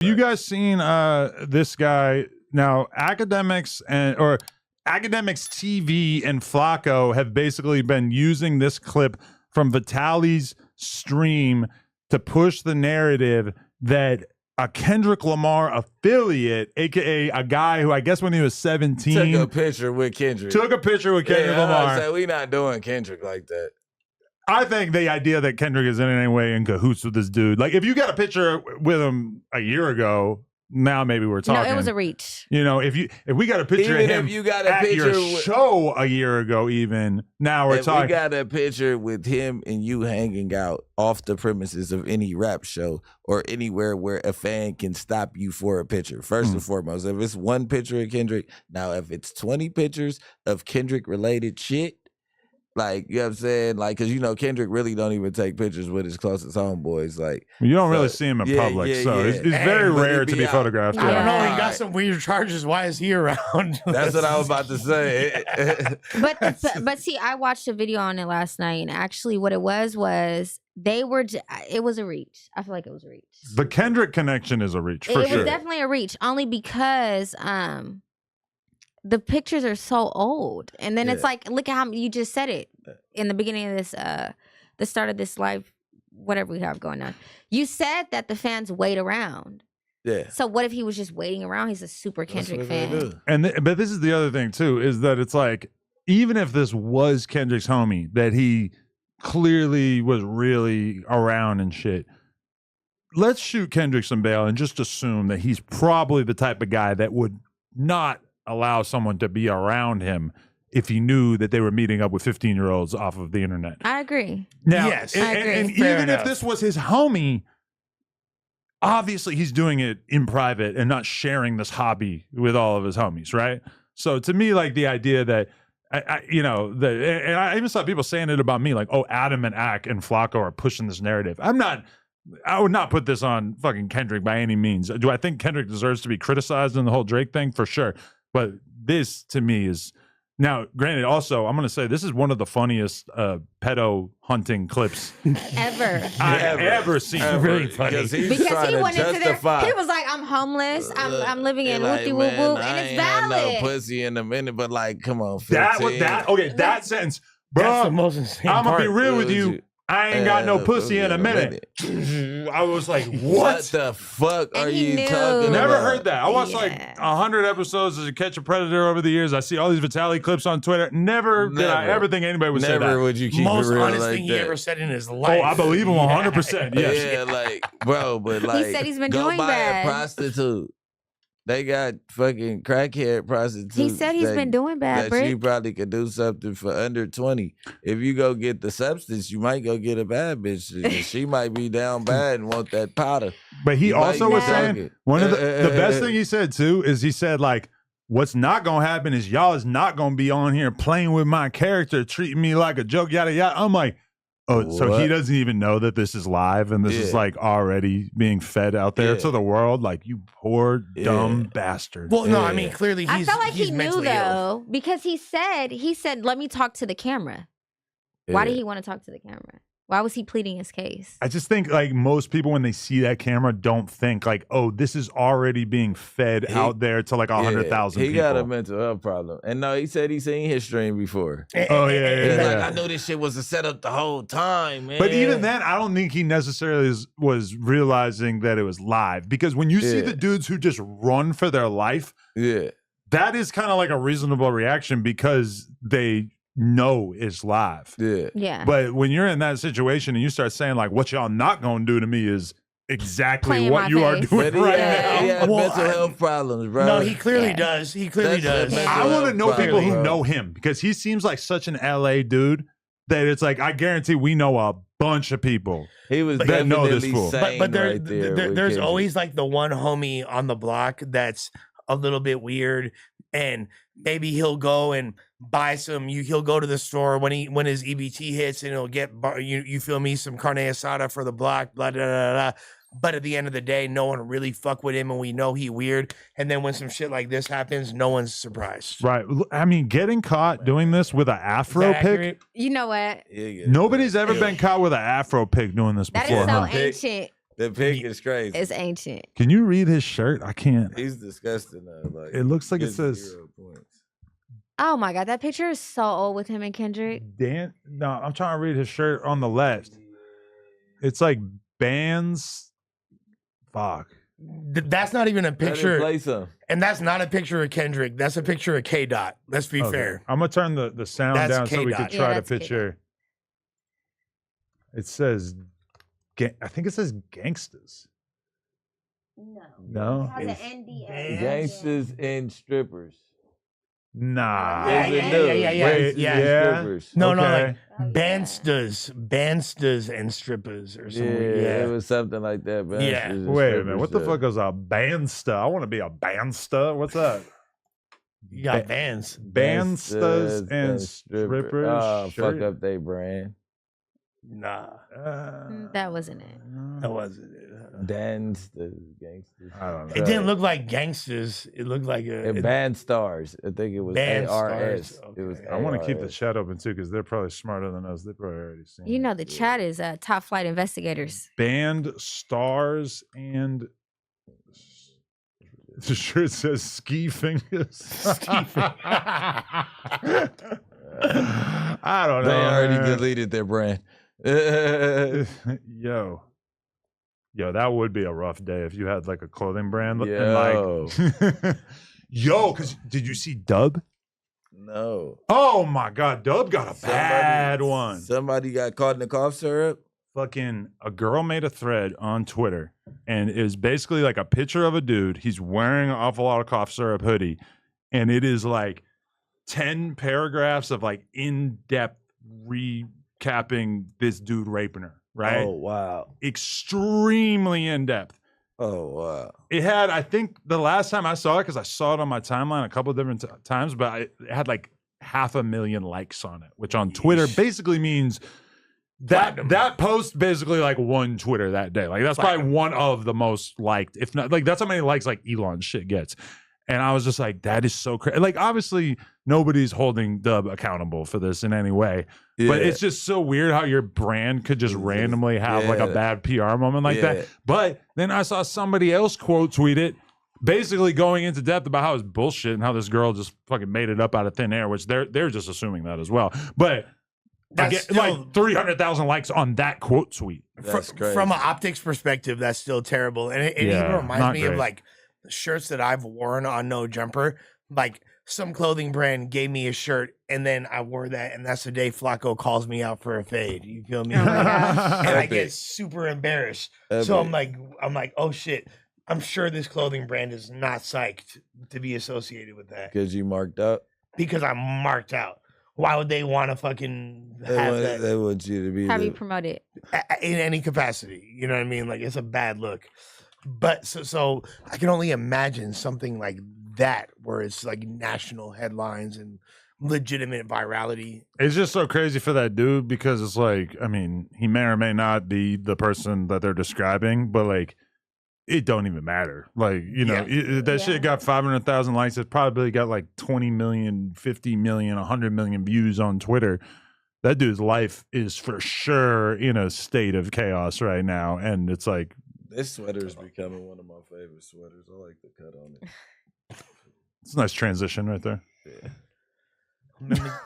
You guys seen this guy now? Academics or Academics TV and Flacco have basically been using this clip from Vitaly's stream to push the narrative that a Kendrick Lamar affiliate, aka a guy who I guess when he was 17 took a picture with Kendrick. Lamar. We not doing Kendrick like that. I think the idea that Kendrick is in any way in cahoots with this dude, like if you got a picture with him a year ago, now maybe we're talking. No, it was a reach. You know, if we got a picture Even of him if you got a at picture your show a year ago, even now we're if talking. we got a picture with him and you hanging out off the premises of any rap show or anywhere where a fan can stop you for a picture. First and foremost, if it's one picture of Kendrick, now if it's 20 pictures of Kendrick related shit, like, you know what I'm saying? Like, because, you know, Kendrick really don't even take pictures with his closest homeboys. Like, you don't really see him in public, so it's very rare to be photographed. I don't know. He got some weird charges. Why is he around? That's what I was about to say. but see, I watched a video on it last night, and actually what it was it was a reach. I feel like it was a reach. The Kendrick connection is a reach, for sure. It was definitely a reach, only because the pictures are so old. And then it's like, look at how you just said it in the beginning of this, the start of this live, whatever we have going on. You said that the fans wait around. Yeah. So what if he was just waiting around? He's a super Kendrick fan. But this is the other thing too, is that it's like, even if this was Kendrick's homie, that he clearly was really around and shit, let's shoot Kendrick some bail and just assume that he's probably the type of guy that would not allow someone to be around him if he knew that they were meeting up with 15-year-olds off of the internet. I agree. Now, yes, I agree. And even if this was his homie, obviously he's doing it in private and not sharing this hobby with all of his homies, right? So to me, like the idea that, and I even saw people saying it about me, like, oh, Adam and Ak and Flacco are pushing this narrative. I would not put this on fucking Kendrick by any means. Do I think Kendrick deserves to be criticized in the whole Drake thing? For sure. But this, to me, is... Now, granted, also, I'm going to say this is one of the funniest pedo hunting clips ever I've ever seen. Really funny. Because he went into there, he was like, I'm homeless, I'm living in whoopty whoop whoop, and it's valid. I ain't no pussy in a minute, but like, come on, 15. that sentence, bro. That's the most insane I'm going to part. be real with you. I ain't got no pussy in a minute. I was like, what the fuck are you talking about? Never heard that. I watched like 100 episodes of Catch a Predator over the years. I see all these Vitaly clips on Twitter. Never did I ever think anybody would say that. Never would you keep most it real honest like thing that. he ever said in his life. Oh, I believe him 100%. Yes. Yeah, like, bro, but like, he said he's been go doing buy bad. a prostitute. They got fucking crackhead prostitutes. He said he's been doing bad, that Brick. you probably could do something for under 20. If you go get the substance, you might go get a bad bitch. She might be down bad and want that powder. But he also was like saying, one of the best thing he said too is he said, like, what's not going to happen is y'all is not going to be on here playing with my character, treating me like a joke, yada, yada. I'm like, oh, what? So he doesn't even know that this is live and this is like already being fed out there to the world? Like, you poor, dumb bastard. Well, no, I mean, clearly I he's felt like he knew, mentally though, because he said, let me talk to the camera. Why did he want to talk to the camera? Why was he pleading his case? I just think, like, most people, when they see that camera, don't think, like, oh, this is already being fed out there to, like, 100,000 people. He got a mental health problem. And no, he said he seen his stream before. Oh, yeah. Like, I knew this shit was a setup the whole time, man. But even then, I don't think he necessarily was realizing that it was live. Because when you see the dudes who just run for their life, that is kind of like a reasonable reaction because they know it's live. Yeah. But when you're in that situation and you start saying, like, what y'all not gonna do to me is exactly Playing what you are doing right now. He has mental health problems, bro. No, he clearly does. He clearly does. I want to know people who know him because he seems like such an LA dude that it's like, I guarantee we know a bunch of people he was that know this fool. But there's always like the one homie on the block that's a little bit weird, and maybe he'll go and buy some. He'll go to the store when his EBT hits, and he'll get you feel me, some carne asada for the block. Blah blah blah blah. But at the end of the day, no one really fuck with him, and we know he weird. And then when some shit like this happens, no one's surprised. Right. I mean, getting caught doing this with an afro pick. You know what? Nobody's ever been caught with an afro pick doing this before. That is so ancient. The pic is crazy. It's ancient. Can you read his shirt? I can't. He's disgusting. Like, It looks like it gives says 0 points. Oh my god, that picture is so old with him and Kendrick. Dan. No, I'm trying to read his shirt on the left. It's like bands. Fuck. That's not even a Let him picture. play some. And that's not a picture of Kendrick. That's a picture of K Dot. Let's be Okay. fair. I'm gonna turn the sound That's down so we K-Dot. could try to that's K-Dot. picture. It says, I think it says gangsters. No. It has It's an NDA. Gangsters and strippers. Nah. Yeah, Is it yeah, new? yeah, yeah, yeah. Wait, Yeah. yeah. Strippers. No, Okay. like Oh, yeah. Banstas and strippers or Yeah, something. it was something like that. But Yeah. it's just Wait a minute. What the strippers, fuck is a bandsta? I want to be a bandsta. What's that? You got Vans. Bandstas and strippers. Oh, shirt? fuck up they brand. Nah, That wasn't it. that wasn't it. Dance the gangsters. I don't know. It didn't look like gangsters. It looked like And band stars. I think it was Band ARS. Stars, It was okay. I want to keep the ARS. chat open too because they're probably smarter than us. They probably already seen. You it. know the chat is top flight investigators. Band stars and the shirt says ski fingers. Ski I don't know. They already man. deleted their brand. Yo, that would be a rough day if you had like a clothing brand. Yo. And like, yo, because did you see Dub? No. Oh my God, Dub got a bad one. Somebody got caught in the cough syrup. Fucking a girl made a thread on Twitter and it is basically like a picture of a dude. He's wearing an awful lot of cough syrup hoodie, and it is like 10 paragraphs of like in-depth recapping this dude raping her, right? Oh, wow. Extremely in-depth. Oh, wow. It had, I think the last time I saw it, because I saw it on my timeline a couple of different times, but it had like 500,000 likes on it, which on Twitter basically means that post basically like won Twitter that day. Like that's probably one of the most liked, if not like that's how many likes like Elon shit gets. And I was just like, that is so crazy. Like obviously nobody's holding Dub accountable for this in any way, but it's just so weird how your brand could just randomly have like a bad PR moment like that. But then I saw somebody else quote tweet it, basically going into depth about how it's bullshit and how this girl just fucking made it up out of thin air, which they're just assuming that as well. But I That's get still, like 300,000 likes on that quote tweet. That's crazy. from an optics perspective, that's still terrible. And it Yeah, even reminds not me great. of like the shirts that I've worn on No Jumper. Like some clothing brand gave me a shirt and then I wore that, and that's the day Flacco calls me out for a fade. You feel me? Oh my gosh. And I Epic. get super embarrassed. Epic. So I'm like, oh shit. I'm sure this clothing brand is not psyched to be associated with that Because you marked up. because I'm marked out. Why would they want to fucking have that They want you to be Have you the, promoted? in any capacity? You know what I mean? Like it's a bad look. But so I can only imagine something like that where it's like national headlines and legitimate virality. It's just so crazy for that dude because it's like, I mean, he may or may not be the person that they're describing, but like, it don't even matter. Like, you know, that shit got 500,000 likes. It probably got like 20 million, 50 million, 100 million views on Twitter. That dude's life is for sure in a state of chaos right now. And it's like, this sweater is becoming one of my favorite sweaters. I like the cut on it. it's a nice transition right there. Yeah.